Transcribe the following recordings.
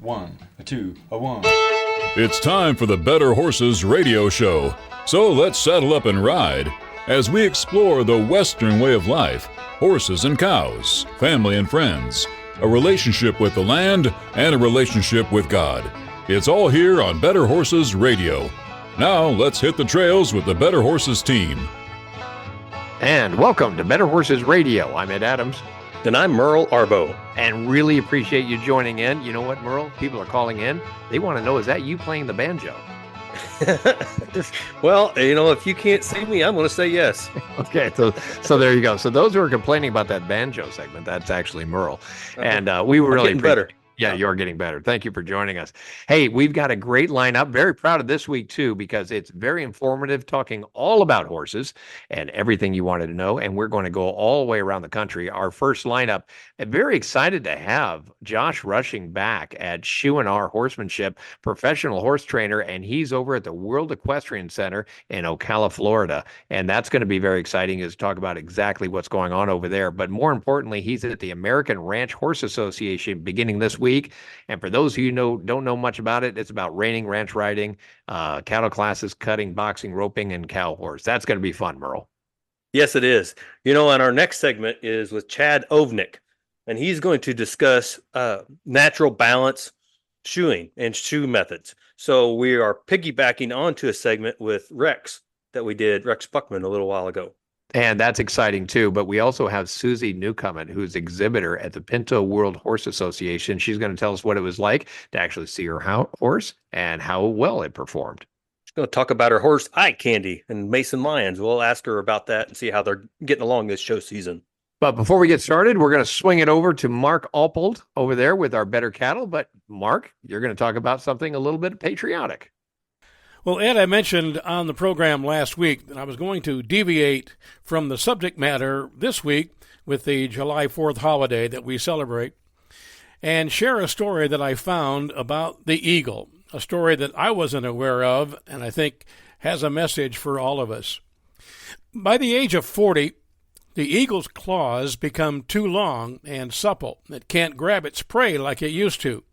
1, a 2, a 1. It's time for the Better Horses radio show. So let's saddle up and ride as we explore the Western way of life, horses and cows, family and friends, a relationship with the land, and a relationship with God. It's all here on Better Horses Radio. Now let's hit the trails with the Better Horses team. And welcome to Better Horses Radio. I'm Ed Adams. And I'm Merle Arbo. And really appreciate you joining in. You know what, Merle? People are calling in. They want to know, is that you playing the banjo? Well, you know, if you can't see me, I'm going to say yes. Okay, so there you go. So those who are complaining about that banjo segment, that's actually Merle. And we were really better. Yeah, you're getting better. Thank you for joining us. Hey, we've got a great lineup. Very proud of this week, too, because it's very informative, talking all about horses and everything you wanted to know. And we're going to go all the way around the country. Our first lineup, I'm very excited to have Josh Rushing back at Shoe-n-R Horsemanship, professional horse trainer, and he's over at the World Equiestrian Center in Ocala, Florida. And that's going to be very exciting, is to talk about exactly what's going on over there. But more importantly, he's at the American Ranch Horse Association beginning this week. And for those of you who don't know much about it, it's about reining, ranch riding, cattle classes, cutting, boxing, roping, and cow horse. That's going to be fun, Merle. Yes, it is. You know, and our next segment is with Chad Ovnicek, and he's going to discuss natural balance shoeing and shoe methods. So we are piggybacking onto a segment with Rex Buckman, a little while ago. And that's exciting, too. But we also have Susie Newcomen, who's exhibitor at the Pinto World Horse Association. She's going to tell us what it was like to actually see her horse and how well it performed. She's going to talk about her horse, Eye Candy, and Mason Lyons. We'll ask her about that and see how they're getting along this show season. But before we get started, we're going to swing it over to Mark Oppold over there with our Better Cattle. But, Mark, you're going to talk about something a little bit patriotic. Well, Ed, I mentioned on the program last week that I was going to deviate from the subject matter this week with the July 4th holiday that we celebrate and share a story that I found about the eagle, a story that I wasn't aware of and I think has a message for all of us. By the age of 40, the eagle's claws become too long and supple. It can't grab its prey like it used to.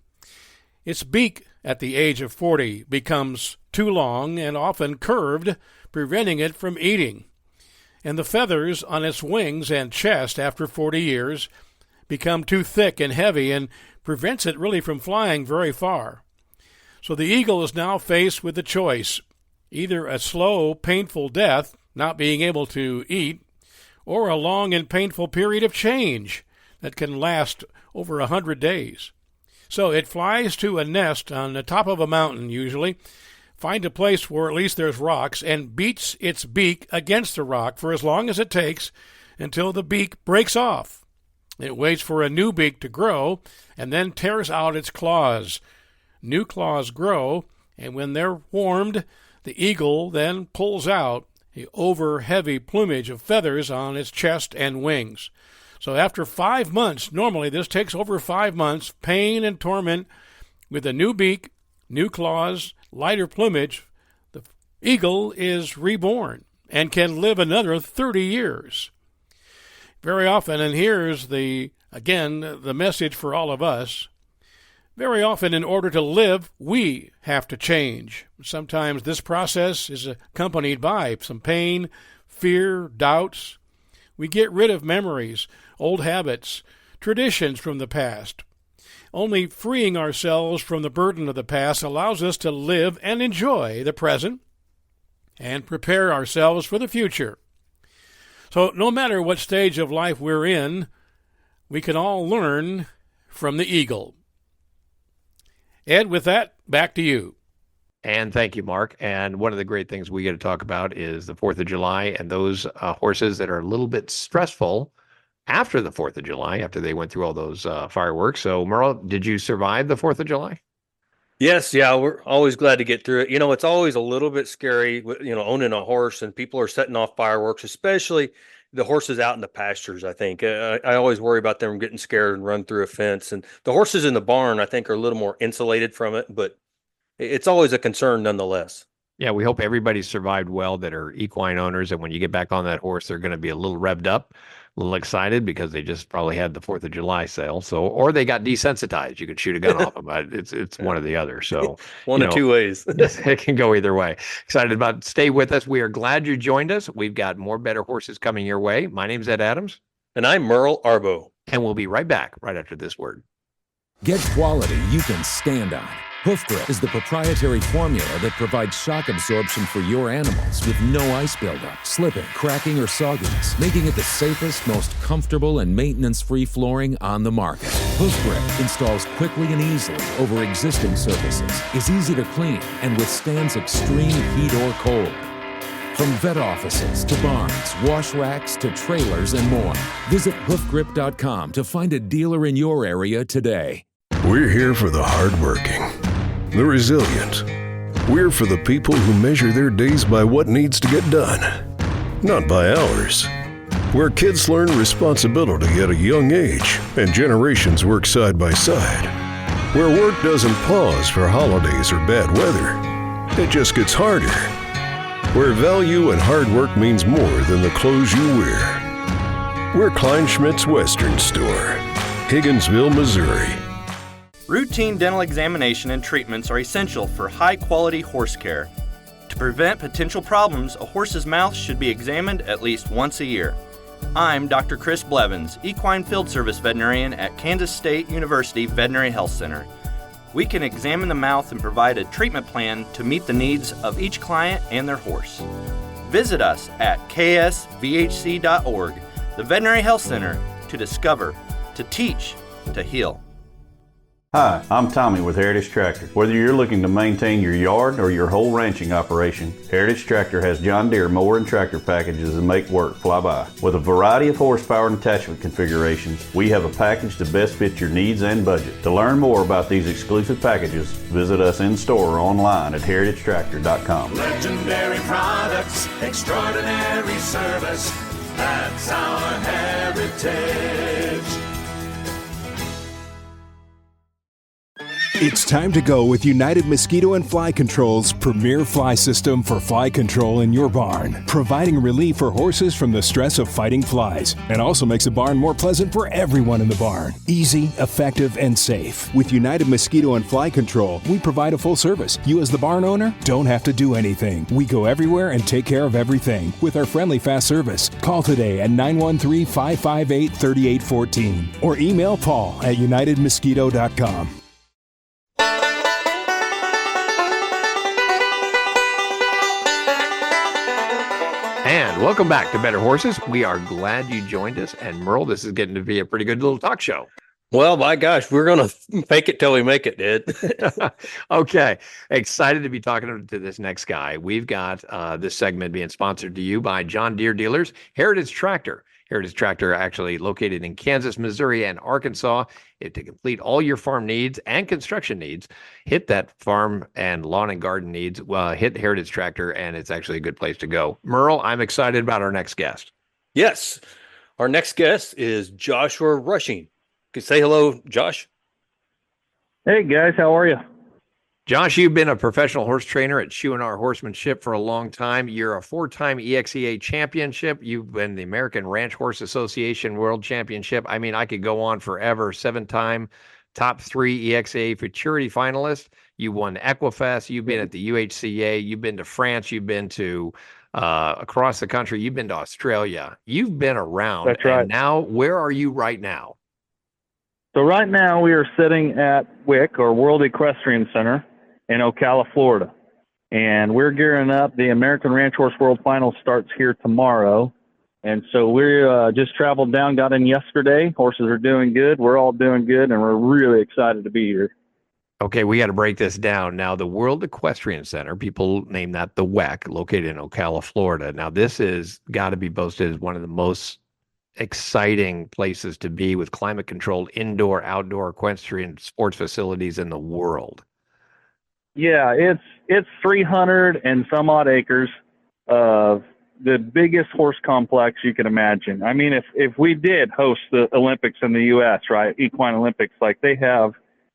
Its beak at the age of 40 becomes too long and often curved, preventing it from eating. And the feathers on its wings and chest after 40 years become too thick and heavy and prevents it really from flying very far. So the eagle is now faced with a choice, either a slow, painful death, not being able to eat, or a long and painful period of change that can last over 100 days. So it flies to a nest on the top of a mountain usually, finds a place where at least there's rocks, and beats its beak against the rock for as long as it takes until the beak breaks off. It waits for a new beak to grow and then tears out its claws. New claws grow, and when they're warmed, the eagle then pulls out the over-heavy plumage of feathers on its chest and wings. So after 5 months, normally this takes over 5 months, pain and torment, with a new beak, new claws, lighter plumage, the eagle is reborn and can live another 30 years. Very often, and here's the message for all of us, very often in order to live, we have to change. Sometimes this process is accompanied by some pain, fear, doubts. We get rid of memories, old habits, traditions from the past. Only freeing ourselves from the burden of the past allows us to live and enjoy the present and prepare ourselves for the future. So no matter what stage of life we're in, we can all learn from the eagle. Ed, with that, back to you. And thank you, Mark. And one of the great things we get to talk about is the 4th of July and those horses that are a little bit stressful after the 4th of July, after they went through all those fireworks. So, Merle, did you survive the 4th of July? Yes, yeah, we're always glad to get through it. You know, it's always a little bit scary, you know, owning a horse and people are setting off fireworks, especially the horses out in the pastures, I think. I always worry about them getting scared and run through a fence. And the horses in the barn, I think, are a little more insulated from it, but it's always a concern nonetheless. Yeah, we hope everybody survived well that are equine owners, and when you get back on that horse, they're going to be a little revved up. a little excited because they just probably had the 4th of July sale. So, or they got desensitized. You could shoot a gun off them. It's one or the other. So, One of two ways. it can go either way. Excited about it. Stay with us. We are glad you joined us. We've got more Better Horses coming your way. My name's Ed Adams. And I'm Merle Arbo. And we'll be right back right after this word. Get quality you can stand on. Hoof Grip is the proprietary formula that provides shock absorption for your animals with no ice buildup, slipping, cracking, or sogginess, making it the safest, most comfortable, and maintenance-free flooring on the market. Hoof Grip installs quickly and easily over existing surfaces, is easy to clean, and withstands extreme heat or cold. From vet offices to barns, wash racks to trailers and more. Visit hoofgrip.com to find a dealer in your area today. We're here for the hardworking, the resilient. We're for the people who measure their days by what needs to get done, not by hours. Where kids learn responsibility at a young age and generations work side by side. Where work doesn't pause for holidays or bad weather. It just gets harder. Where value and hard work means more than the clothes you wear. We're Kleinschmidt's Western Store, Higginsville, Missouri. Routine dental examination and treatments are essential for high-quality horse care. To prevent potential problems, a horse's mouth should be examined at least once a year. I'm Dr. Chris Blevins, Equine Field Service Veterinarian at Kansas State University Veterinary Health Center. We can examine the mouth and provide a treatment plan to meet the needs of each client and their horse. Visit us at ksvhc.org, the Veterinary Health Center, to discover, to teach, to heal. Hi, I'm Tommy with Heritage Tractor. Whether you're looking to maintain your yard or your whole ranching operation, Heritage Tractor has John Deere mower and tractor packages that make work fly by. With a variety of horsepower and attachment configurations, we have a package to best fit your needs and budget. To learn more about these exclusive packages, visit us in store or online at heritagetractor.com. Legendary products, extraordinary service, that's our heritage. It's time to go with United Mosquito and Fly Control's premier fly system for fly control in your barn, providing relief for horses from the stress of fighting flies, and also makes the barn more pleasant for everyone in the barn. Easy, effective, and safe. With United Mosquito and Fly Control, we provide a full service. You as the barn owner don't have to do anything. We go everywhere and take care of everything with our friendly fast service. Call today at 913-558-3814 or email Paul at unitedmosquito.com. And welcome back to Better Horses. We are glad you joined us. And Merle, this is getting to be a pretty good little talk show. Well, my gosh, we're going to fake it till we make it, Ed. Okay. Excited to be talking to this next guy. We've got this segment being sponsored to you by John Deere dealers, Heritage Tractor. Heritage Tractor actually located in Kansas, Missouri, and Arkansas. To complete all your farm needs and construction needs, hit that farm and lawn and garden needs, hit Heritage Tractor, and it's actually a good place to go. Merle, I'm excited about our next guest. Yes. Our next guest is Joshua Rushing. Could say hello, Josh. Hey, guys. How are you? Josh, you've been a professional horse trainer at Shoe-n-R Horsemanship for a long time. You're a 4-time EXEA championship. You've been the American Ranch Horse Association World Championship. I mean, I could go on forever. 7-time top 3 EXEA Futurity finalist. You won Equifest. You've been at the UHCA. You've been to France. You've been to across the country. You've been to Australia. You've been around. That's right. And now, where are you right now? So right now we are sitting at WIC, or World Equestrian Center, in Ocala, Florida. And we're gearing up. The American Ranch Horse World Final starts here tomorrow. And so we just traveled down, got in yesterday. Horses are doing good. We're all doing good, and we're really excited to be here. Okay, we got to break this down. Now, the World Equestrian Center, people name that the WEC, located in Ocala, Florida. Now, this is got to be boasted as one of the most exciting places to be with climate-controlled indoor, outdoor equestrian sports facilities in the world. Yeah, it's 300 and some odd acres of the biggest horse complex you can imagine. I mean, if we did host the Olympics in the U.S., right, Equine Olympics, like they have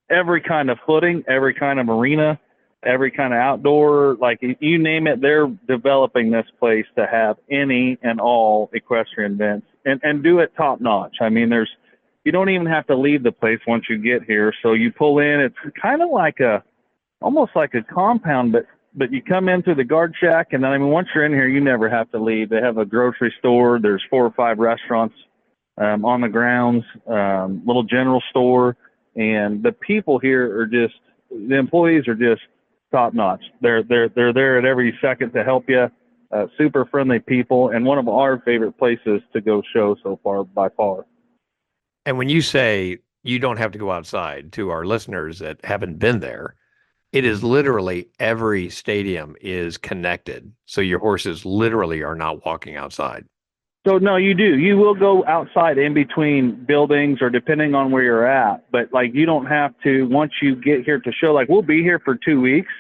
every kind of footing, every kind of arena, every kind of outdoor, like you name it, they're developing this place to have any and all equestrian events and do it top notch. I mean, you don't even have to leave the place once you get here. So you pull in, it's kind of like almost like a compound, but you come in through the guard shack, and then, I mean, once you're in here, you never have to leave. They have a grocery store. There's 4 or 5 restaurants on the grounds, little general store, and the people here the employees are just top notch. They're there at every second to help you. Super friendly people, and one of our favorite places to go show so far by far. And when you say you don't have to go outside, to our listeners that haven't been there, it is literally every stadium is connected. So your horses literally are not walking outside. So no, you do. You will go outside in between buildings or depending on where you're at. But like, you don't have to, once you get here to show, like, we'll be here for 2 weeks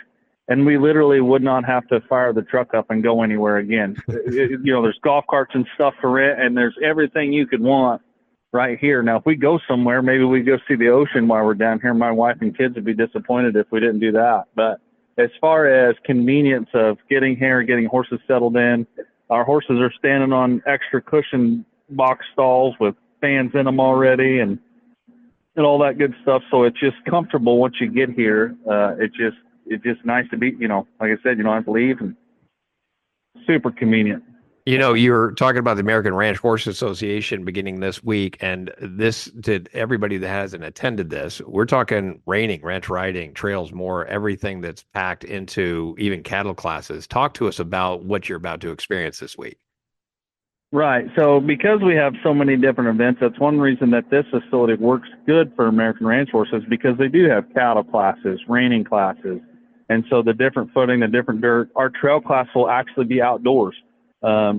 and we literally would not have to fire the truck up and go anywhere again. There's golf carts and stuff for rent, and there's everything you could want right here. Now, if we go somewhere, maybe we go see the ocean while we're down here. My wife and kids would be disappointed if we didn't do that. But as far as convenience of getting here, getting horses settled in, our horses are standing on extra cushion box stalls with fans in them already and all that good stuff. So it's just comfortable once you get here. It's just nice to be, like I said, you don't have to leave, and super convenient. You're talking about the American Ranch Horse Association beginning this week, and this, to everybody that hasn't attended this, we're talking reining, ranch riding, trails, more, everything that's packed into even cattle classes. Talk to us about what you're about to experience this week. Right. So because we have so many different events, that's one reason that this facility works good for American ranch horses, because they do have cattle classes, reining classes. And so the different footing, the different dirt, our trail class will actually be outdoors,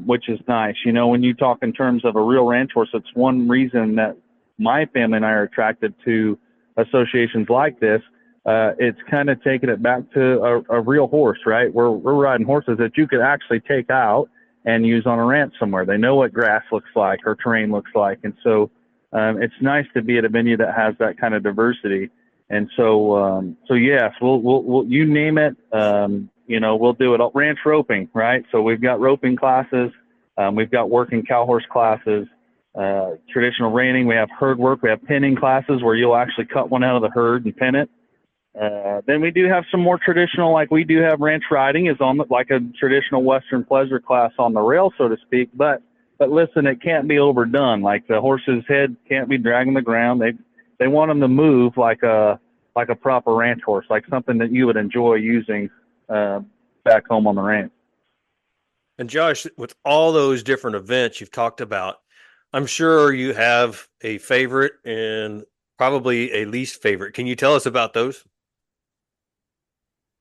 which is nice. When you talk in terms of a real ranch horse, it's one reason that my family and I are attracted to associations like this. It's kind of taking it back to a real horse, right? We're riding horses that you could actually take out and use on a ranch somewhere. They know what grass looks like or terrain looks like. And so it's nice to be at a venue that has that kind of diversity. And so yes, we'll you name it, we'll do it. Ranch roping, right? So we've got roping classes. We've got working cow horse classes, traditional reining. We have herd work. We have pinning classes where you'll actually cut one out of the herd and pin it. Then we do have some more traditional, like we do have ranch riding is on like a traditional Western pleasure class on the rail, so to speak. But listen, it can't be overdone. Like, the horse's head can't be dragging the ground. They want them to move like a proper ranch horse, like something that you would enjoy using back home on the ranch. And Josh, with all those different events you've talked about, I'm sure you have a favorite and probably a least favorite. Can you tell us about those?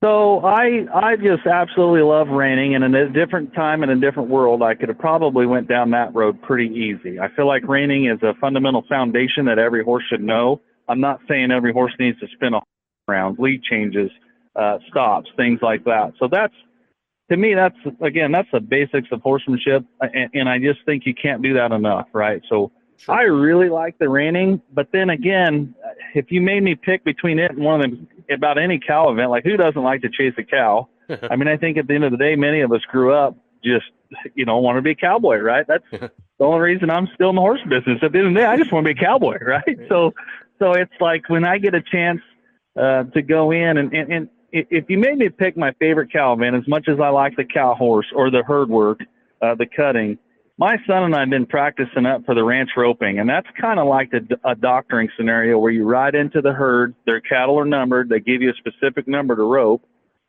So I just absolutely love reining, and in a different time and a different world, I could have probably went down that road pretty easy. I feel like reining is a fundamental foundation that every horse should know. I'm not saying every horse needs to spin a around, lead changes, stops, things like that. So to me, that's the basics of horsemanship, and I just think you can't do that enough, right? So sure. I really like the reining, but then again, if you made me pick between it and one of them, about any cow event, like, who doesn't like to chase a cow? I mean, I think at the end of the day, many of us grew up just, want to be a cowboy, right? That's the only reason I'm still in the horse business. At the end of the day, I just want to be a cowboy, right? So it's like, when I get a chance to go in and if you made me pick my favorite cow event, as much as I like the cow horse or the herd work, the cutting, my son and I have been practicing up for the ranch roping, and that's kind of like a doctoring scenario where you ride into the herd. Their cattle are numbered. They give you a specific number to rope,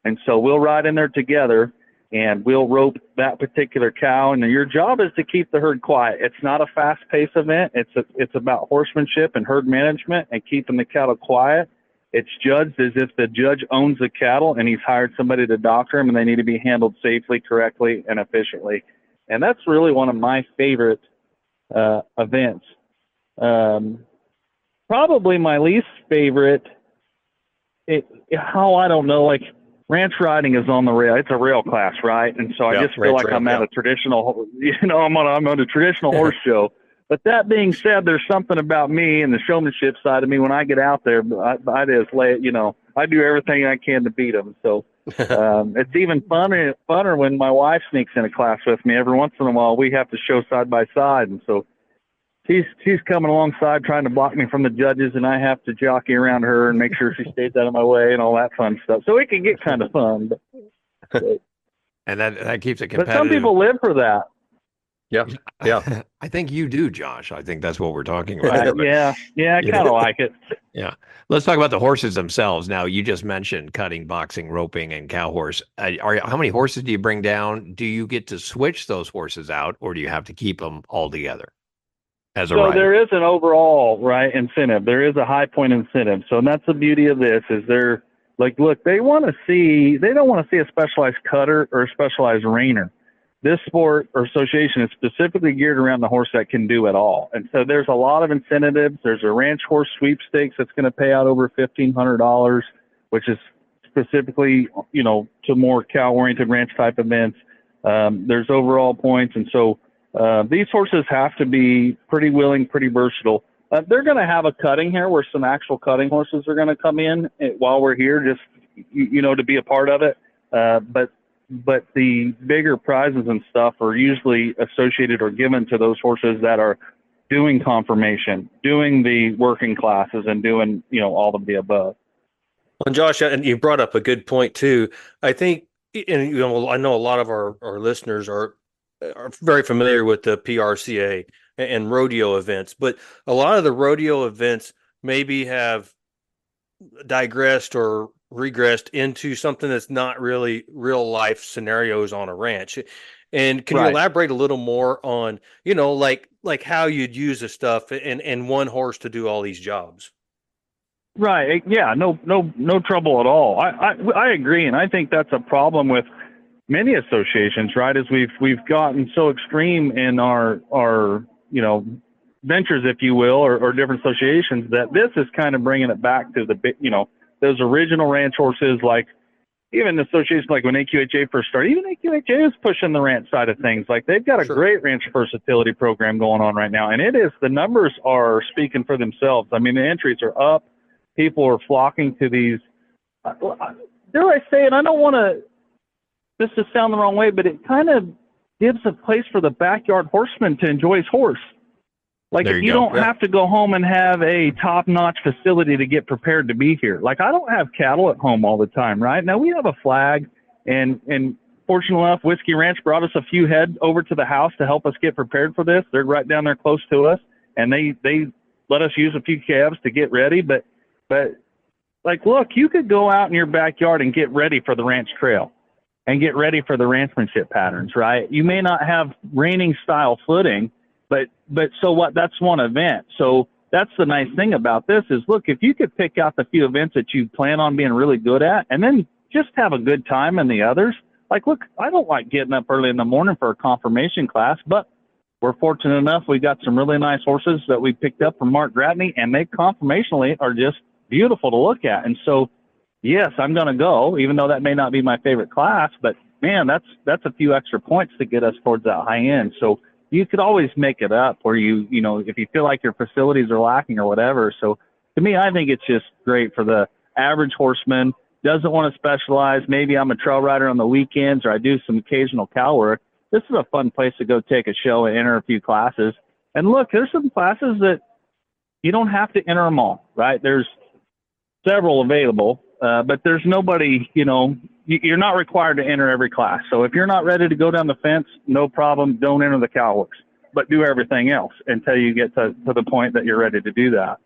and so we'll ride in there together, and we'll rope that particular cow, and your job is to keep the herd quiet. It's not a fast-paced event. It's about horsemanship and herd management and keeping the cattle quiet. It's judged as if the judge owns the cattle, and he's hired somebody to doctor them, and they need to be handled safely, correctly, and efficiently. And that's really one of my favorite events. Probably my least favorite, I don't know, like, ranch riding is on the rail. It's a rail class, right? And so I just feel like I'm at a traditional, I'm on a traditional horse show. But that being said, there's something about me and the showmanship side of me when I get out there. I just I do everything I can to beat them. So it's even funner when my wife sneaks in a class with me. Every once in a while, we have to show side by side, and so she's coming alongside trying to block me from the judges, and I have to jockey around her and make sure she stays out of my way and all that fun stuff. So it can get kind of fun. But And that keeps it competitive. But some people live for that. Yeah. I think you do, Josh. I think that's what we're talking about. here, but- Yeah, I kind of like it. Yeah. Let's talk about the horses themselves. Now, you just mentioned cutting, boxing, roping, and cow horse. How many horses do you bring down? Do you get to switch those horses out, or do you have to keep them all together as a So rider? there is an overall incentive. There is a high point incentive. So and that's the beauty of this is they're like, look, they don't want to see a specialized cutter or a specialized reiner. This sport or association is specifically geared around the horse that can do it all. And so there's a lot of incentives. There's a ranch horse sweepstakes that's going to pay out over $1,500, which is specifically, to more cow-oriented ranch type events. There's overall points. And so these horses have to be pretty willing, pretty versatile. They're going to have a cutting here where some actual cutting horses are going to come in while we're here, just, to be a part of it. But the bigger prizes and stuff are usually associated or given to those horses that are doing conformation, doing the working classes, and doing, all of the above. Well, Josh, and you brought up a good point too. I think, and I know a lot of our listeners are very familiar with the PRCA and rodeo events, but a lot of the rodeo events maybe have digressed or regressed into something that's not really real life scenarios on a ranch. And can you elaborate a little more on, like how you'd use the stuff and one horse to do all these jobs? Right. Yeah. No trouble at all. I agree. And I think that's a problem with many associations, right? As we've gotten so extreme in our ventures, if you will, or different associations, that this is kind of bringing it back to those original ranch horses, like even associations like when AQHA first started. Even AQHA is pushing the ranch side of things. Like they've got a great ranch versatility program going on right now, and the numbers are speaking for themselves. I mean, the entries are up. People are flocking to these. Dare I say it? I don't want this to sound the wrong way, but it kind of gives a place for the backyard horseman to enjoy his horse. Like you don't have to go home and have a top-notch facility to get prepared to be here. Like I don't have cattle at home all the time, right? Now we have a flag, and fortunately enough, Whiskey Ranch brought us a few head over to the house to help us get prepared for this. They're right down there close to us, and they let us use a few calves to get ready. But like, look, you could go out in your backyard and get ready for the ranch trail and get ready for the ranchmanship patterns, right? You may not have reining style footing, but so what? That's one event. So that's the nice thing about this is, look, if you could pick out the few events that you plan on being really good at and then just have a good time in the others. Like, look, I don't like getting up early in the morning for a conformation class, but we're fortunate enough we got some really nice horses that we picked up from Mark Gratney, and they conformationally are just beautiful to look at. And so, yes, I'm going to go, even though that may not be my favorite class, but man, that's a few extra points to get us towards that high end. So you could always make it up where if you feel like your facilities are lacking or whatever. So to me, I think it's just great for the average horseman, doesn't want to specialize. Maybe I'm a trail rider on the weekends or I do some occasional cow work. This is a fun place to go take a show and enter a few classes. And look, there's some classes that you don't have to enter them all, right? There's several available, but there's nobody, you're not required to enter every class. So if you're not ready to go down the fence, no problem. Don't enter the cow horse, but do everything else until you get to the point that you're ready to do that.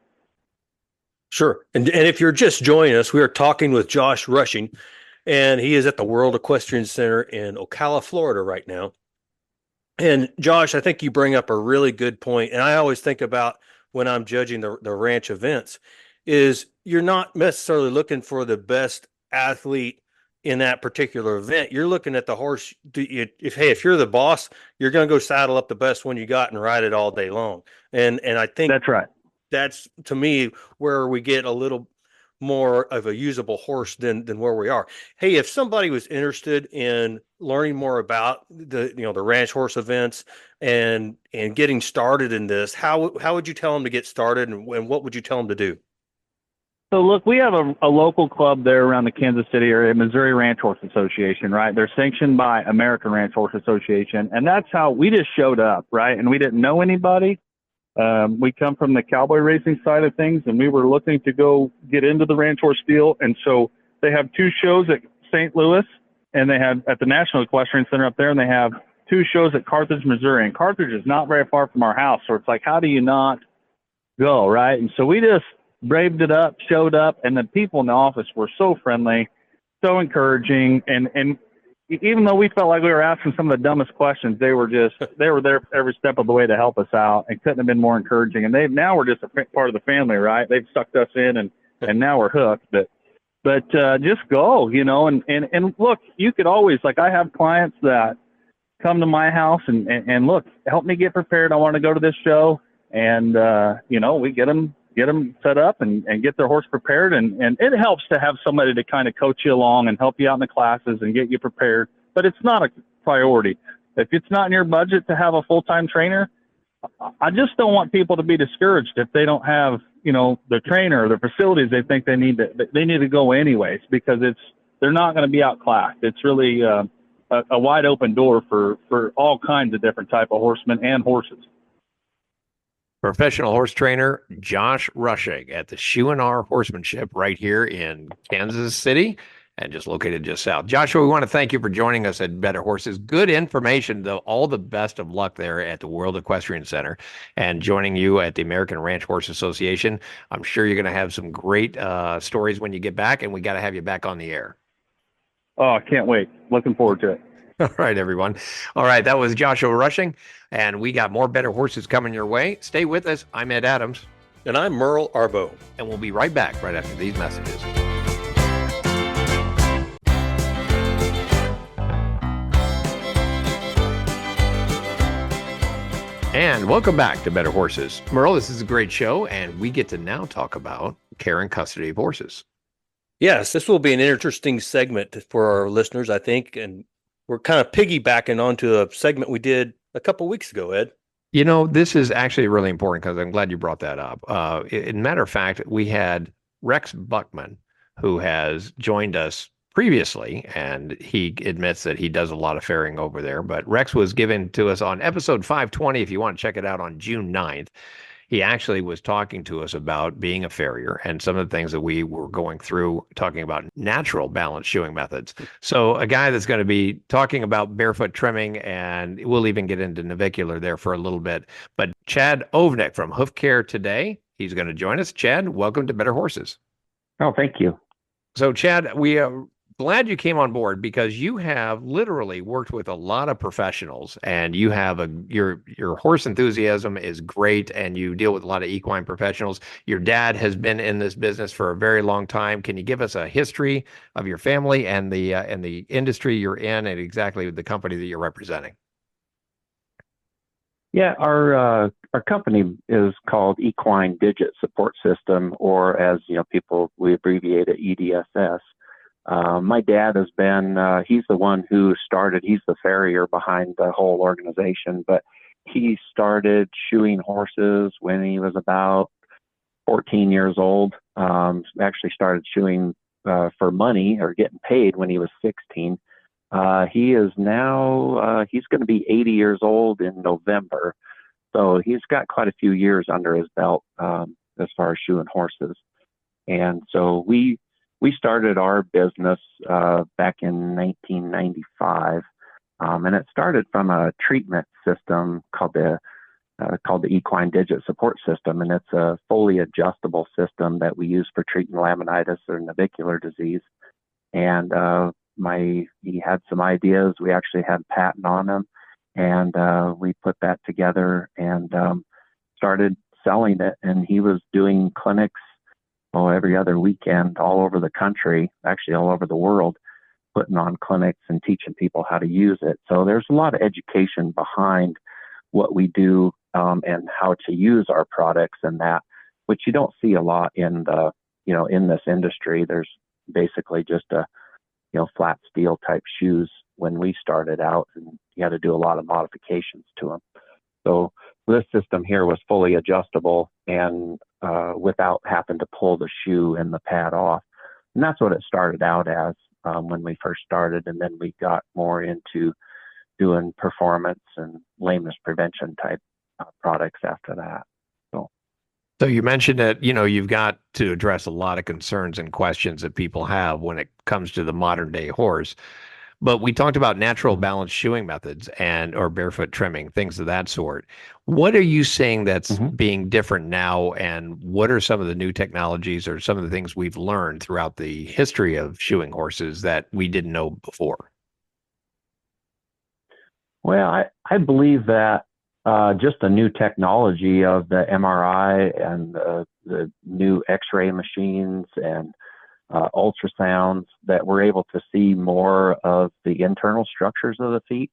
Sure. And if you're just joining us, we are talking with Josh Rushing, and he is at the World Equestrian Center in Ocala, Florida right now. And Josh, I think you bring up a really good point. And I always think about when I'm judging the ranch events is you're not necessarily looking for the best athlete in that particular event. You're looking at the horse. If you're the boss, you're going to go saddle up the best one you got and ride it all day long. And I think that's right. That's, to me, where we get a little more of a usable horse than where we are. Hey, if somebody was interested in learning more about the ranch horse events and getting started in this, how would you tell them to get started, and what would you tell them to do? So look, we have a local club there around the Kansas City area, Missouri Ranch Horse Association, right? They're sanctioned by American Ranch Horse Association, and that's how we just showed up, right? And we didn't know anybody. We come from the cowboy racing side of things, and we were looking to go get into the ranch horse deal. And so they have 2 shows at St. Louis, and they have at the National Equestrian Center up there, and they have 2 shows at Carthage, Missouri. And Carthage is not very far from our house, so it's like, how do you not go, right? And so we just braved it up, showed up, and the people in the office were so friendly, so encouraging, and even though we felt like we were asking some of the dumbest questions, they were there every step of the way to help us out, and couldn't have been more encouraging. And now we're just a part of the family, right? They've sucked us in, and now we're hooked. But just go, and look, you could always, like, I have clients that come to my house and look, help me get prepared. I want to go to this show, and we get them set up and get their horse prepared. And it helps to have somebody to kind of coach you along and help you out in the classes and get you prepared. But it's not a priority. If it's not in your budget to have a full-time trainer, I just don't want people to be discouraged if they don't have, the trainer or the facilities they think they need to go anyways, because they're not going to be outclassed. It's really a wide open door for all kinds of different type of horsemen and horses. Professional horse trainer Josh Rushing at the Shoe-n-R Horsemanship right here in Kansas City, and just located just south. Joshua, we want to thank you for joining us at Better Horses. Good information, though. All the best of luck there at the World Equestrian Center and joining you at the American Ranch Horse Association. I'm sure you're going to have some great stories when you get back, and we got to have you back on the air. Oh, I can't wait. Looking forward to it. All right, everyone. All right, that was Joshua Rushing, and we got more Better Horses coming your way. Stay with us. I'm Ed Adams. And I'm Merle Arbo. And we'll be right back right after these messages. And welcome back to Better Horses. Merle, this is a great show, and we get to now talk about care and custody of horses. Yes, this will be an interesting segment for our listeners, I think, and we're kind of piggybacking onto a segment we did a couple weeks ago, Ed. This is actually really important because I'm glad you brought that up. In matter of fact, we had Rex Buckman, who has joined us previously, and he admits that he does a lot of farrieing over there. But Rex was given to us on episode 520, if you want to check it out, on June 9th. He actually was talking to us about being a farrier and some of the things that we were going through, talking about natural balance shoeing methods. So a guy that's going to be talking about barefoot trimming, and we'll even get into navicular there for a little bit. But Chad Ovnicek from HoofCare Today, he's going to join us. Chad, welcome to Better Horses. Oh, thank you. So Chad, we are glad you came on board because you have literally worked with a lot of professionals, and you have your horse enthusiasm is great, and you deal with a lot of equine professionals. Your dad has been in this business for a very long time. Can you give us a history of your family and the industry you're in, and exactly the company that you're representing? Yeah, our company is called Equine Digit Support System, or as we abbreviate it, EDSS. My dad has been, he's the one who started, he's the farrier behind the whole organization, but he started shoeing horses when he was about 14 years old. Actually started shoeing for money or getting paid when he was 16. He is now, he's going to be 80 years old in November. So he's got quite a few years under his belt as far as shoeing horses. And so we started our business back in 1995, and it started from a treatment system called the Equine Digit Support System, and it's a fully adjustable system that we use for treating laminitis or navicular disease. And he had some ideas. We actually had a patent on them, and we put that together and started selling it. And he was doing clinics every other weekend all over the country, actually all over the world, putting on clinics and teaching people how to use it. So there's a lot of education behind what we do and how to use our products, and that, which you don't see a lot in in this industry. There's basically just flat steel type shoes when we started out, and you had to do a lot of modifications to them. So this system here was fully adjustable and without having to pull the shoe and the pad off. And that's what it started out as when we first started. And then we got more into doing performance and lameness prevention type products after that. So you mentioned that, you've got to address a lot of concerns and questions that people have when it comes to the modern day horse. But we talked about natural balance shoeing methods and or barefoot trimming, things of that sort. What are you saying that's being different now, and what are some of the new technologies or some of the things we've learned throughout the history of shoeing horses that we didn't know before? Well, I believe that just the new technology of the MRI and the new X-ray machines and ultrasounds, that we're able to see more of the internal structures of the feet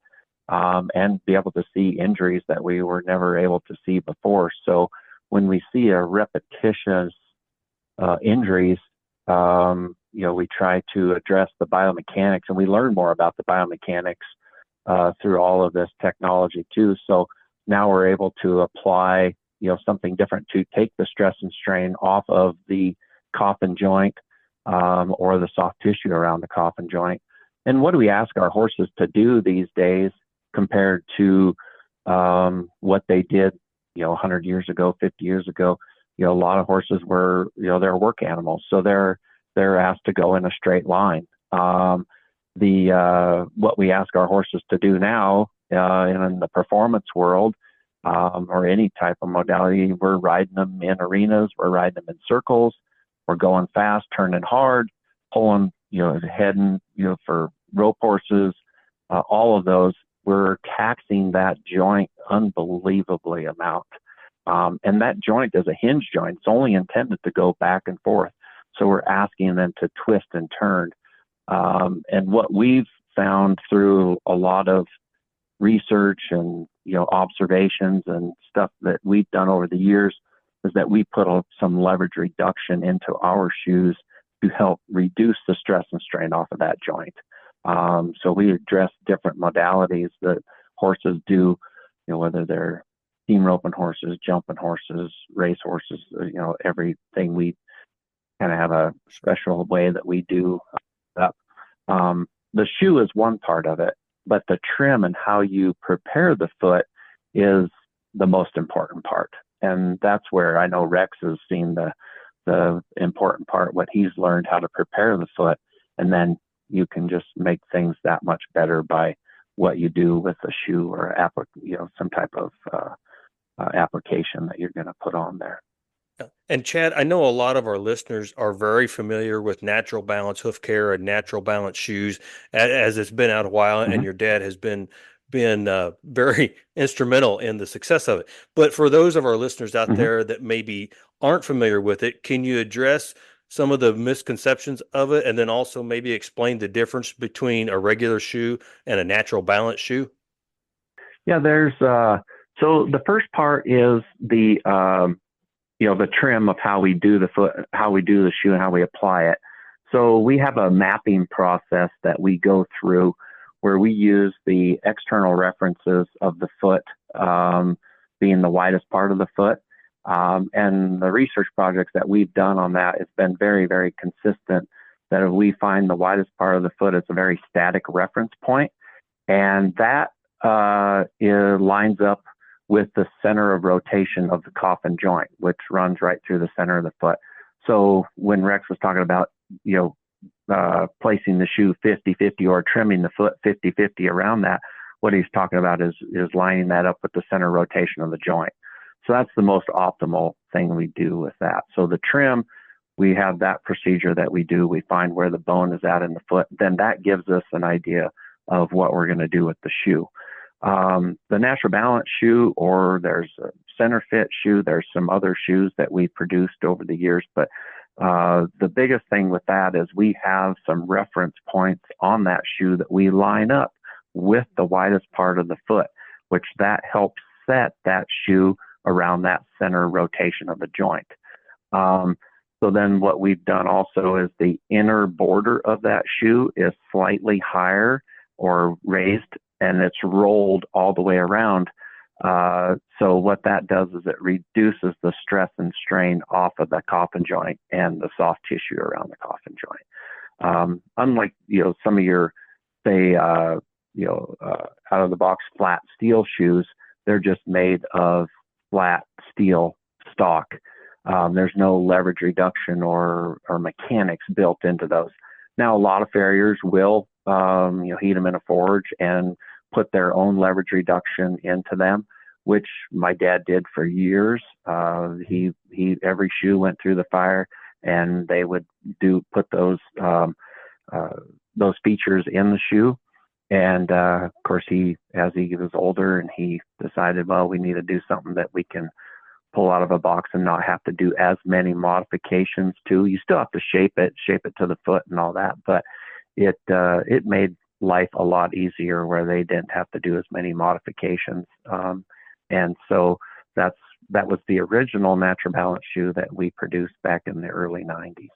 and be able to see injuries that we were never able to see before. So when we see a repetitious injuries, we try to address the biomechanics, and we learn more about the biomechanics through all of this technology too. So now we're able to apply, something different to take the stress and strain off of the coffin joint or the soft tissue around the coffin joint. And what do we ask our horses to do these days compared to what they did, 100 years ago, 50 years ago? A lot of horses were, they're work animals, so they're asked to go in a straight line. What we ask our horses to do now in the performance world or any type of modality, we're riding them in arenas, we're riding them in circles, we're going fast, turning hard, pulling, heading, for rope horses, all of those, we're taxing that joint unbelievably amount. And that joint is a hinge joint. It's only intended to go back and forth. So we're asking them to twist and turn. And what we've found through a lot of research and, observations and stuff that we've done over the years is that we put some leverage reduction into our shoes to help reduce the stress and strain off of that joint. So we address different modalities that horses do, whether they're team roping horses, jumping horses, race horses, everything. We kind of have a special way that we do that. The shoe is one part of it, but the trim and how you prepare the foot is the most important part. And that's where I know Rex has seen the important part, what he's learned how to prepare the foot. And then you can just make things that much better by what you do with the shoe or some type of application that you're going to put on there. And Chad, I know a lot of our listeners are very familiar with Natural Balance HoofCare and Natural Balance shoes, as it's been out a while, and your dad has been very instrumental in the success of it. But for those of our listeners out there that maybe aren't familiar with it, can you address some of the misconceptions of it, and then also maybe explain the difference between a regular shoe and a Natural Balance shoe? Yeah, there's so the first part is the trim of how we do the foot, how we do the shoe, and how we apply it. So we have a mapping process that we go through where we use the external references of the foot being the widest part of the foot. And the research projects that we've done on that has been very, very consistent, that if we find the widest part of the foot, it's a very static reference point. And that lines up with the center of rotation of the coffin joint, which runs right through the center of the foot. So when Rex was talking about, placing the shoe 50-50 or trimming the foot 50-50 around that, what he's talking about is lining that up with the center rotation of the joint. So that's the most optimal thing we do with that. So the trim, we have that procedure that we do. We find where the bone is at in the foot. Then that gives us an idea of what we're going to do with the shoe. The Natural Balance shoe, or there's a Center Fit shoe. There's some other shoes that we produced over the years, but the biggest thing with that is we have some reference points on that shoe that we line up with the widest part of the foot, which that helps set that shoe around that center rotation of the joint. So then what we've done also is the inner border of that shoe is slightly higher or raised, and it's rolled all the way around. So what that does is it reduces the stress and strain off of the coffin joint and the soft tissue around the coffin joint. Unlike, some of your, say, out of the box flat steel shoes, they're just made of flat steel stock. There's no leverage reduction or mechanics built into those. Now, a lot of farriers will, heat them in a forge and put their own leverage reduction into them, which my dad did for years. He every shoe went through the fire, and they would put those features in the shoe. And of course, as he was older, and he decided, well, we need to do something that we can pull out of a box and not have to do as many modifications to. You still have to shape it to the foot and all that, but it made life a lot easier where they didn't have to do as many modifications. And so that was the original Natural Balance shoe that we produced back in the early 90s.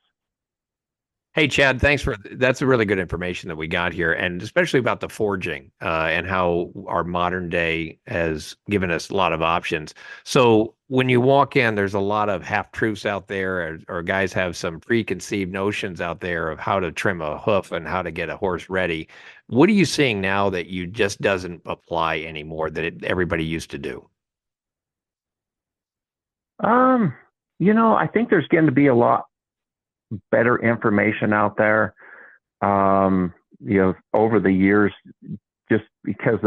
Hey, Chad, that's a really good information that we got here, and especially about the forging and how our modern day has given us a lot of options. So when you walk in, there's a lot of half-truths out there, or guys have some preconceived notions out there of how to trim a hoof and how to get a horse ready. What are you seeing now that you just doesn't apply anymore that everybody used to do? I think there's going to be a lot better information out there, over the years, just because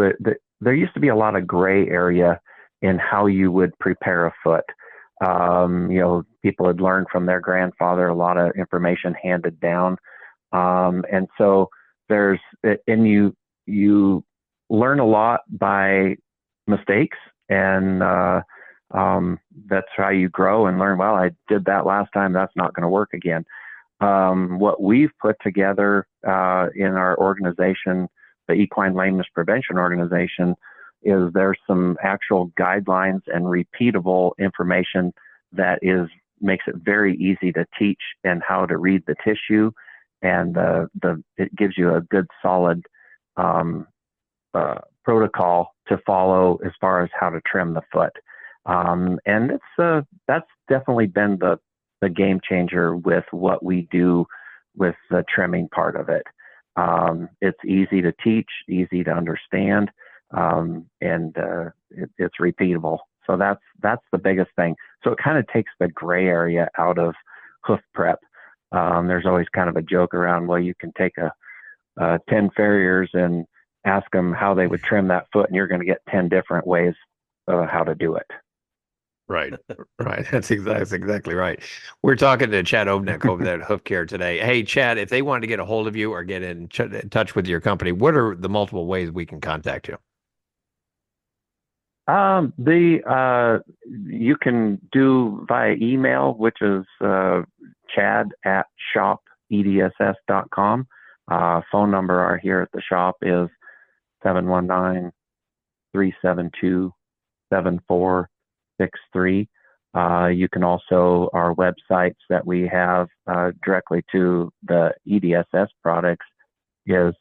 there used to be a lot of gray area in how you would prepare a foot. People had learned from their grandfather, a lot of information handed down. And so you learn a lot by mistakes, and that's how you grow and learn. Well, I did that last time, that's not going to work again. What we've put together in our organization, the Equine Lameness Prevention Organization, is there's some actual guidelines and repeatable information that makes it very easy to teach and how to read the tissue, and it gives you a good solid protocol to follow as far as how to trim the foot. And that's definitely been the game changer with what we do with the trimming part of it. It's easy to teach, easy to understand, and it's repeatable. So that's the biggest thing. So it kind of takes the gray area out of hoof prep. There's always kind of a joke around, well, you can take 10 farriers and ask them how they would trim that foot, and you're going to get 10 different ways how to do it. Right. That's exactly right. We're talking to Chad Ovnicek over there at HoofCare Today. Hey, Chad, if they wanted to get a hold of you or get in touch with your company, what are the multiple ways we can contact you? You can do via email, which is chad@shopedss.com. Phone number here at the shop is 719-372-7463. You can also, our websites that we have directly to the EDSS products is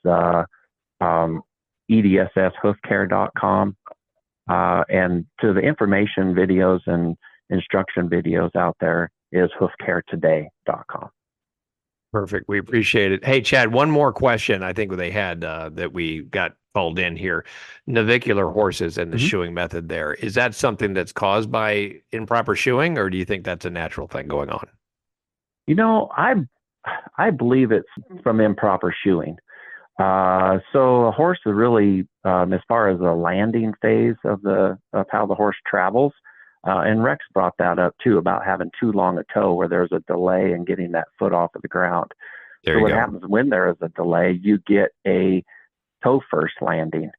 EDSShoofcare.com, and to the information videos and instruction videos out there is HoofCareToday.com. Perfect. We appreciate it. Hey, Chad, one more question I think they had that we got called in here. Navicular horses and the shoeing method there. Is that something that's caused by improper shoeing, or do you think that's a natural thing going on? I believe it's from improper shoeing. So a horse is really, as far as the landing phase of how the horse travels, and Rex brought that up too, about having too long a toe where there's a delay in getting that foot off of the ground. So what happens when there is a delay, you get a toe first landing.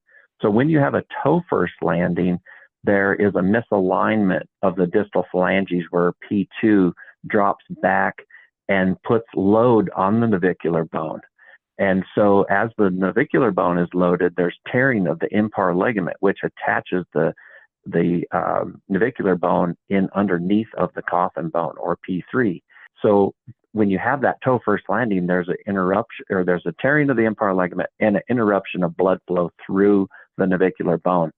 So when you have a toe first landing, there is a misalignment of the distal phalanges where P2 drops back and puts load on the navicular bone. And so as the navicular bone is loaded, there's tearing of the impar ligament, which attaches the navicular bone in underneath of the coffin bone, or P3. So when you have that toe first landing, there's an interruption, or there's a tearing of the impar ligament and an interruption of blood flow through the navicular bone.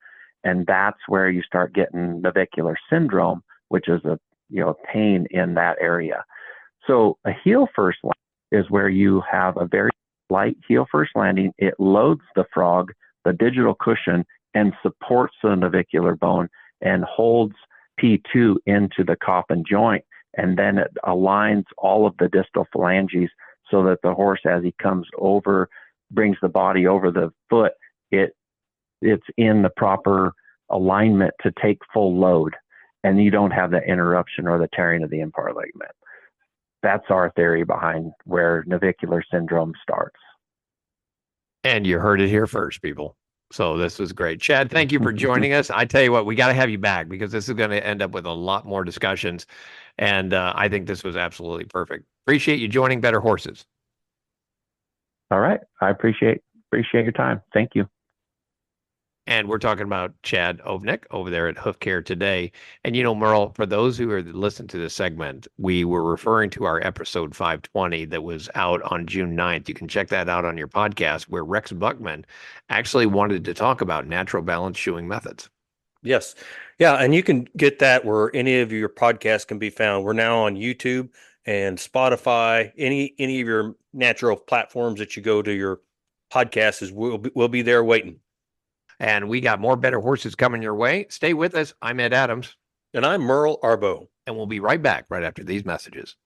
And that's where you start getting navicular syndrome, which is a pain in that area. So a heel first landing is where you have a very light heel first landing. It loads the frog, the digital cushion, and supports the navicular bone and holds P2 into the coffin joint. and then it aligns all of the distal phalanges so that the horse, as he comes over, brings the body over the foot, it's in the proper alignment to take full load, and you don't have the interruption or the tearing of the impart ligament. That's our theory behind where navicular syndrome starts. And you heard it here first, people. So this was great. Chad, thank you for joining us. I tell you what, we got to have you back because this is going to end up with a lot more discussions. And I think this was absolutely perfect. Appreciate you joining Better Horses. All right. I appreciate your time. Thank you. And we're talking about Chad Ovnicek over there at HoofCare Today. And, you know, Merle, for those who are listening to this segment, we were referring to our episode 520 that was out on June 9th. You can check that out on your podcast, where Rex Buckman actually wanted to talk about natural balance shoeing methods. Yes. Yeah. And you can get that where any of your podcasts can be found. We're now on YouTube and Spotify, any of your natural platforms that you go to your podcasts will be there waiting. And we got more Better Horses coming your way. Stay with us. I'm Ed Adams. And I'm Merle Arbo. And we'll be right back right after these messages.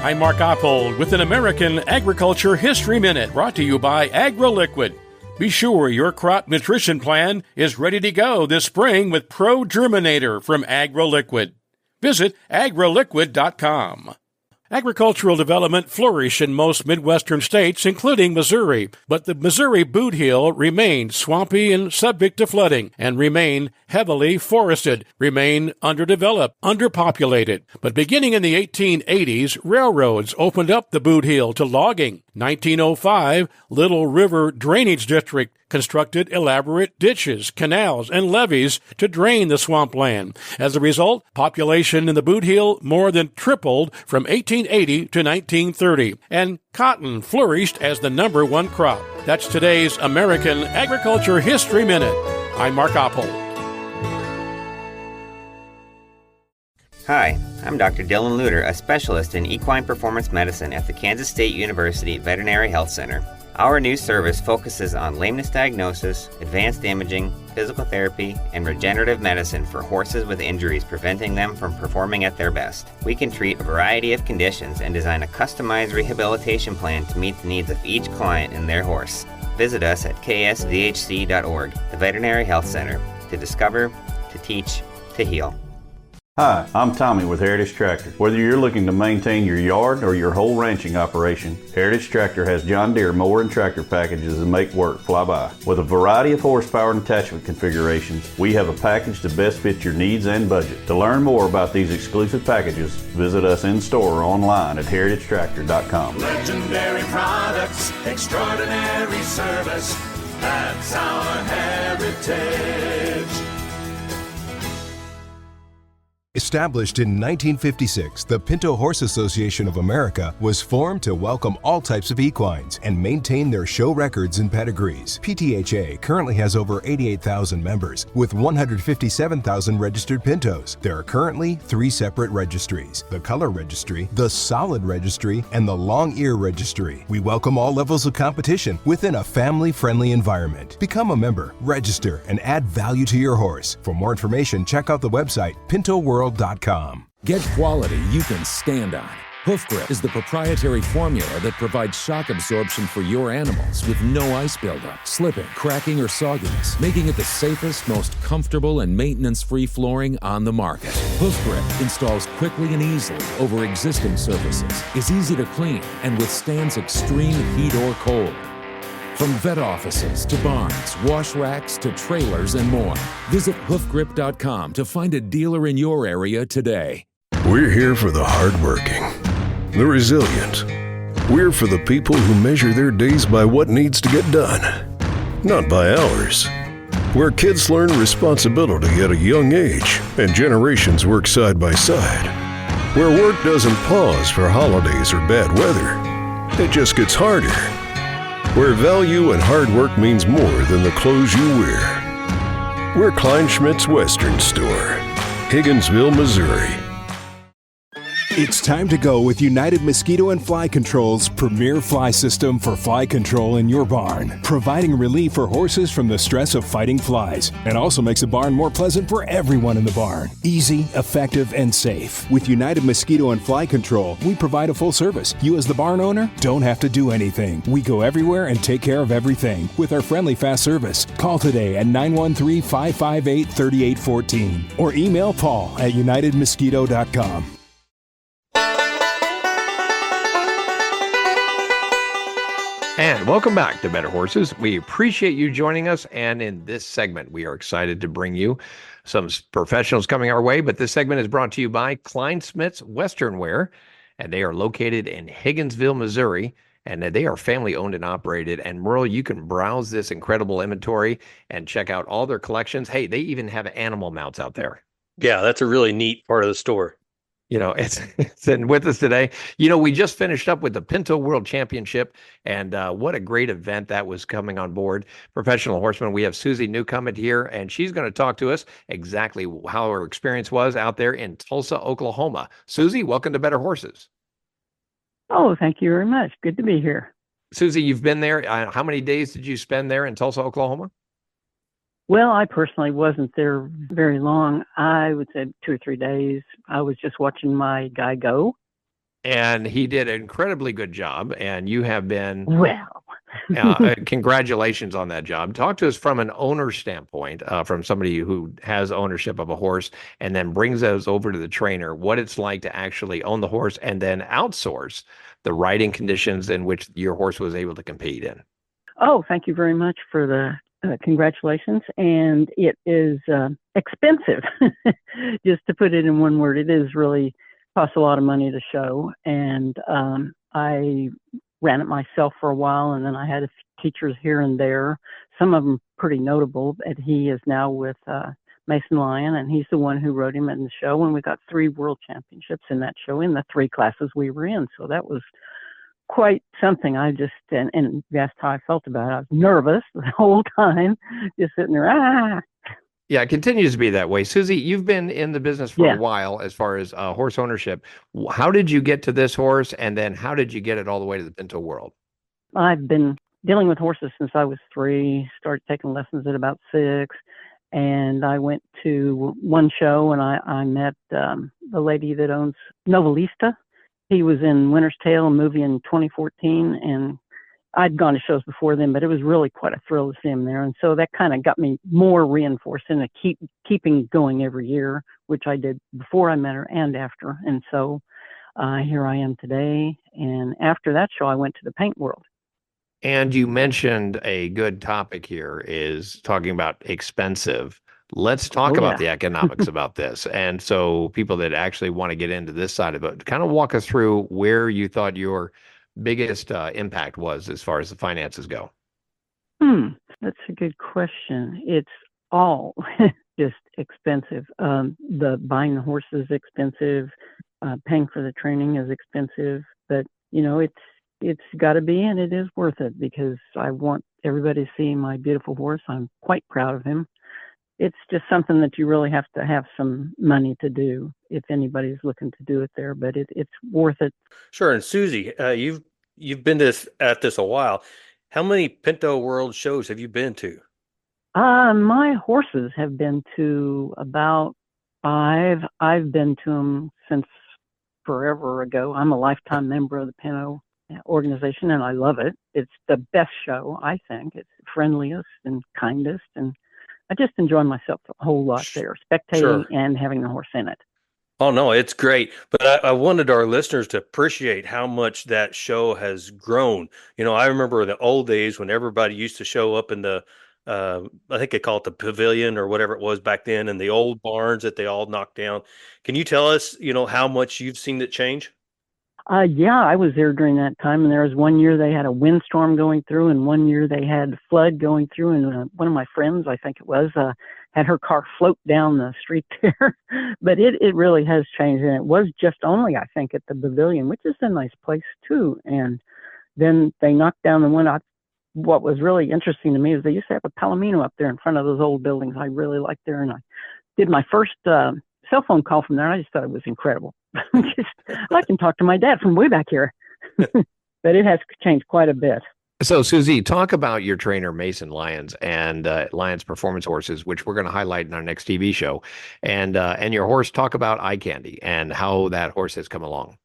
I'm Mark Oppold with an American Agriculture History Minute brought to you by AgroLiquid. Be sure your crop nutrition plan is ready to go this spring with Pro Germinator from AgroLiquid. Visit agroliquid.com. Agricultural development flourished in most Midwestern states, including Missouri, but the Missouri boot heel remained swampy and subject to flooding, and remained heavily forested, remained underdeveloped, underpopulated. But beginning in the 1880s, railroads opened up the boot heel to logging. 1905, Little River Drainage District constructed elaborate ditches, canals, and levees to drain the swampland. As a result, population in the boot heel more than tripled from 1880 to 1930, and cotton flourished as the #1 crop. That's today's American Agriculture History Minute. I'm Mark Oppold. Hi, I'm Dr. Dylan Luter, a specialist in equine performance medicine at the Kansas State University Veterinary Health Center. Our new service focuses on lameness diagnosis, advanced imaging, physical therapy, and regenerative medicine for horses with injuries preventing them from performing at their best. We can treat a variety of conditions and design a customized rehabilitation plan to meet the needs of each client and their horse. Visit us at ksvhc.org, the Veterinary Health Center, to discover, to teach, to heal. Hi, I'm Tommy with Heritage Tractor. Whether you're looking to maintain your yard or your whole ranching operation, Heritage Tractor has John Deere mower and tractor packages that make work fly by. With a variety of horsepower and attachment configurations, we have a package to best fit your needs and budget. To learn more about these exclusive packages, visit us in store or online at heritagetractor.com. Legendary products, extraordinary service. That's our heritage. Established in 1956, the Pinto Horse Association of America was formed to welcome all types of equines and maintain their show records and pedigrees. PTHA currently has over 88,000 members with 157,000 registered Pintos. There are currently 3 separate registries: the Color Registry, the Solid Registry, and the Long Ear Registry. We welcome all levels of competition within a family-friendly environment. Become a member, register, and add value to your horse. For more information, check out the website pintoworld.com. Get quality you can stand on. Hoof Grip is the proprietary formula that provides shock absorption for your animals with no ice buildup, slipping, cracking, or sogginess, making it the safest, most comfortable, and maintenance-free flooring on the market. Hoof Grip installs quickly and easily over existing surfaces, is easy to clean, and withstands extreme heat or cold. From vet offices to barns, wash racks to trailers and more. Visit hoofgrip.com to find a dealer in your area today. We're here for the hardworking, the resilient. We're for the people who measure their days by what needs to get done, not by hours. Where kids learn responsibility at a young age and generations work side by side. Where work doesn't pause for holidays or bad weather. It just gets harder. Where value and hard work means more than the clothes you wear. We're Kleinschmidt's Western Store, Higginsville, Missouri. It's time to go with United Mosquito and Fly Control's premier fly system for fly control in your barn, providing relief for horses from the stress of fighting flies, and also makes the barn more pleasant for everyone in the barn. Easy, effective, and safe. With United Mosquito and Fly Control, we provide a full service. You as the barn owner don't have to do anything. We go everywhere and take care of everything with our friendly fast service. Call today at 913-558-3814 or email Paul at unitedmosquito.com. And welcome back to Better Horses. We appreciate you joining us. And in this segment, we are excited to bring you some professionals coming our way. But this segment is brought to you by Klein Smith's Western Wear, and they are located in Higginsville, Missouri. And they are family owned and operated. And Merle, you can browse this incredible inventory and check out all their collections. Hey, they even have animal mounts out there. Yeah, that's a really neat part of the store. You know, it's and with us today. You know, we just finished up with the Pinto World Championship, and what a great event that was coming on board. Professional horseman, we have Susie Newcomen here, and she's going to talk to us exactly how her experience was out there in Tulsa, Oklahoma. Susie, welcome to Better Horses. Oh, thank you very much. Good to be here. Susie, you've been there. How many days did you spend there in Tulsa, Oklahoma? Well, I personally wasn't there very long. I would say 2 or 3 days. I was just watching my guy go. And he did an incredibly good job. And you have been, well, congratulations on that job. Talk to us from an owner standpoint, from somebody who has ownership of a horse and then brings those over to the trainer, what it's like to actually own the horse and then outsource the riding conditions in which your horse was able to compete in. Oh, thank you very much for the congratulations. And it is expensive, just to put it in one word. It is really costs a lot of money to show. And I ran it myself for a while, and then I had a few teachers here and there, some of them pretty notable. And he is now with Mason Lyon, and he's the one who rode him in the show. And we got 3 world championships in that show in the 3 classes we were in. So that was quite something. I just, and you asked how I felt about it. I was nervous the whole time, just sitting there. Yeah, it continues to be that way. Susie, you've been in the business for a while as far as horse ownership. How did you get to this horse, and then how did you get it all the way to the Pinto World? I've been dealing with horses since I was 3, started taking lessons at about 6, and I went to one show, and I met the lady that owns Novelista. He was in Winter's Tale, a movie in 2014, and I'd gone to shows before then, but it was really quite a thrill to see him there. And so that kind of got me more reinforced in keeping going every year, which I did before I met her and after. And so here I am today. And after that show, I went to the paint world. And you mentioned a good topic here is talking about expensive. Let's talk about the economics about this. And so people that actually want to get into this side of it, kind of walk us through where you thought your biggest impact was as far as the finances go. That's a good question. It's all just expensive. The buying the horse is expensive. Paying for the training is expensive. But, you know, it's got to be, and it is worth it because I want everybody to see my beautiful horse. I'm quite proud of him. It's just something that you really have to have some money to do if anybody's looking to do it there, but it's worth it. Sure. And Susie, you've been at this a while. How many Pinto World shows have you been to? My horses have been to about 5. I've been to them since forever ago. I'm a lifetime member of the Pinto organization, and I love it. It's the best show, I think. It's the friendliest and kindest, and I just enjoy myself a whole lot there, spectating and having the horse in it. Oh, no, it's great. But I wanted our listeners to appreciate how much that show has grown. You know, I remember the old days when everybody used to show up in the, I think they call it the pavilion or whatever it was back then, and the old barns that they all knocked down. Can you tell us, you know, how much you've seen it change? Yeah, I was there during that time, and there was one year they had a windstorm going through, and one year they had flood going through, and one of my friends, I think it was, had her car float down the street there. But it really has changed, and it was just only, I think, at the pavilion, which is a nice place too. And then they knocked down the one. What was really interesting to me is they used to have a palomino up there in front of those old buildings. I really liked there, and I did my first cell phone call from there. I just thought it was incredible. I can talk to my dad from way back here. But it has changed quite a bit. So, Susie, talk about your trainer, Mason Lyons, and Lyons Performance Horses, which we're going to highlight in our next TV show. And your horse, talk about Eye Candy and how that horse has come along.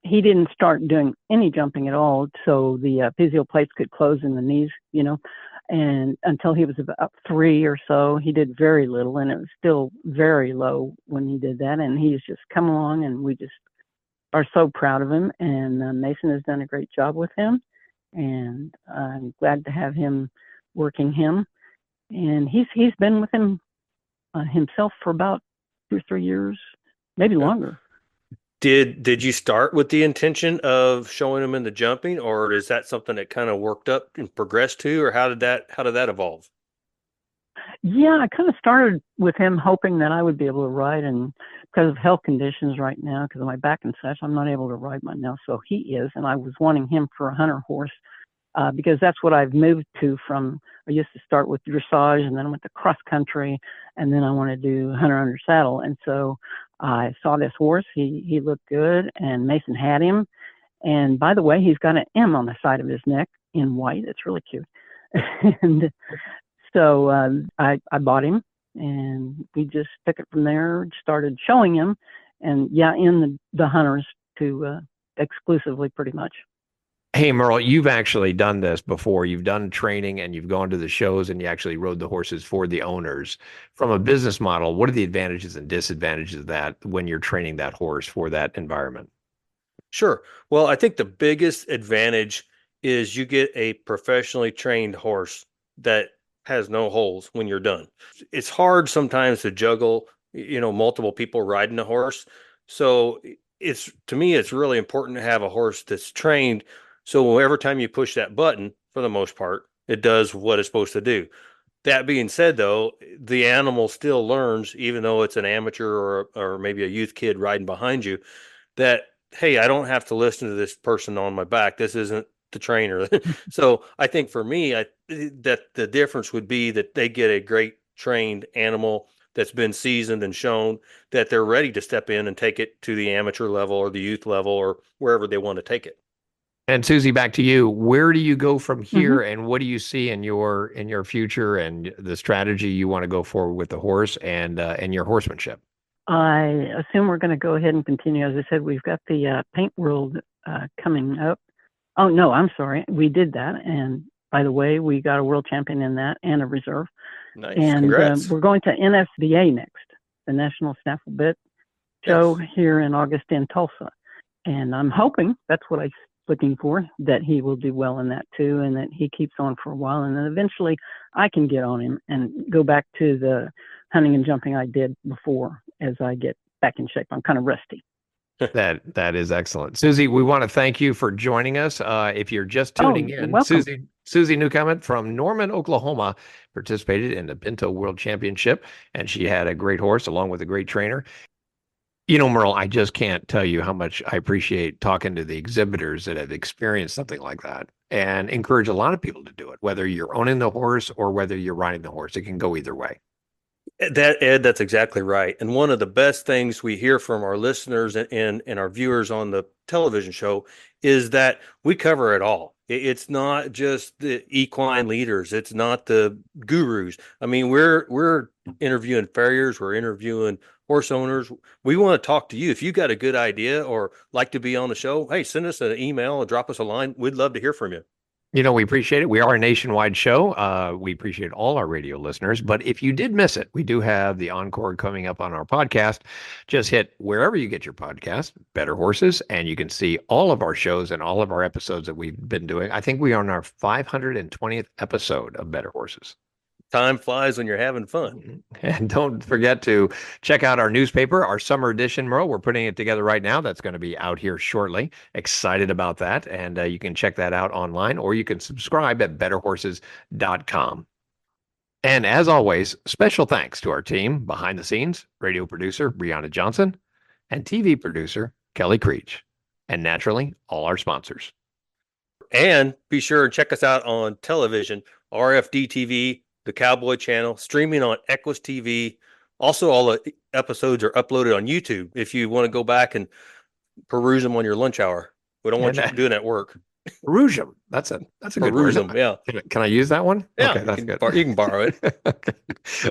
He didn't start doing any jumping at all, so the physio plates could close in the knees, and until he was about 3 or so, he did very little, and it was still very low when he did that. And he's just come along, and we just are so proud of him. And Mason has done a great job with him, and I'm glad to have him working him. And he's been with him himself for about 2 or 3 years, maybe longer. Did you start with the intention of showing him in the jumping, or is that something that kind of worked up and progressed to, or how did that evolve? Yeah, I kind of started with him hoping that I would be able to ride, and because of health conditions right now, because of my back and such, I'm not able to ride right now. So he is, and I was wanting him for a hunter horse because that's what I've moved to from. I used to start with dressage, and then I went to cross country, and then I want to do hunter under saddle. And so I saw this horse. He looked good, and Mason had him. And by the way, he's got an M on the side of his neck in white. It's really cute. And so I bought him, and we just took it from there, started showing him, and in the hunters to exclusively pretty much. Hey, Merle, you've actually done this before. You've done training and you've gone to the shows and you actually rode the horses for the owners. From a business model, what are the advantages and disadvantages of that when you're training that horse for that environment? Sure. Well, I think the biggest advantage is you get a professionally trained horse that has no holes when you're done. It's hard sometimes to juggle, multiple people riding a horse. So to me, it's really important to have a horse that's trained. So every time you push that button, for the most part, it does what it's supposed to do. That being said, though, the animal still learns, even though it's an amateur or maybe a youth kid riding behind you, that, hey, I don't have to listen to this person on my back. This isn't the trainer. So I think for me, that the difference would be that they get a great trained animal that's been seasoned and shown that they're ready to step in and take it to the amateur level or the youth level or wherever they want to take it. And Susie, back to you. Where do you go from here, and what do you see in your future and the strategy you want to go forward with the horse and your horsemanship? I assume we're going to go ahead and continue. As I said, we've got the Paint World coming up. Oh, no, I'm sorry. We did that. And by the way, we got a world champion in that and a reserve. Nice. And Congrats. we're going to NSBA next, the National Snaffle Bit Show here in August in Tulsa. And I'm hoping, that's what I'm looking for, that he will do well in that too, and that he keeps on for a while. And then eventually I can get on him and go back to the hunting and jumping I did before as I get back in shape. I'm kind of rusty. That is excellent. Susie, we want to thank you for joining us. If you're just tuning in, welcome. Susie Newcomen from Norman, Oklahoma, participated in the Pinto World Championship, and she had a great horse along with a great trainer. Merle, I just can't tell you how much I appreciate talking to the exhibitors that have experienced something like that and encourage a lot of people to do it, whether you're owning the horse or whether you're riding the horse. It can go either way. Ed, that's exactly right. And one of the best things we hear from our listeners and our viewers on the television show is that we cover it all. It's not just the equine leaders. It's not the gurus. I mean, we're interviewing farriers. We're interviewing horse owners. We want to talk to you. If you got a good idea or like to be on the show, hey, send us an email or drop us a line. We'd love to hear from you. We appreciate it. We are a nationwide show. We appreciate all our radio listeners. But if you did miss it, we do have the encore coming up on our podcast. Just hit wherever you get your podcast, Better Horses, and you can see all of our shows and all of our episodes that we've been doing. I think we are on our 520th episode of Better Horses. Time flies when you're having fun. And don't forget to check out our newspaper, our summer edition, Merle. We're putting it together right now. That's going to be out here shortly. Excited about that. And you can check that out online, or you can subscribe at betterhorses.com. And as always, special thanks to our team behind the scenes, radio producer Brianna Johnson and TV producer Kelly Creech. And naturally, all our sponsors. And be sure and check us out on television, RFD TV, the Cowboy Channel, streaming on Equus TV. Also, all the episodes are uploaded on YouTube. If you want to go back and peruse them on your lunch hour. We don't want you doing that at work. Peruse them. That's a good word. Peruse them, yeah. Can I use that one? Yeah, okay, that's good. You can borrow it. Okay.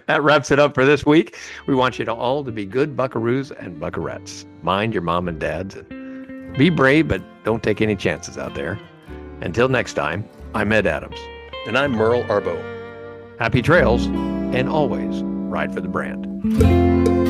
That wraps it up for this week. We want you to all to be good buckaroos and buckarettes. Mind your mom and dads. Be brave, but don't take any chances out there. Until next time, I'm Ed Adams. And I'm Merle Arbo. Happy trails, and always ride for the brand.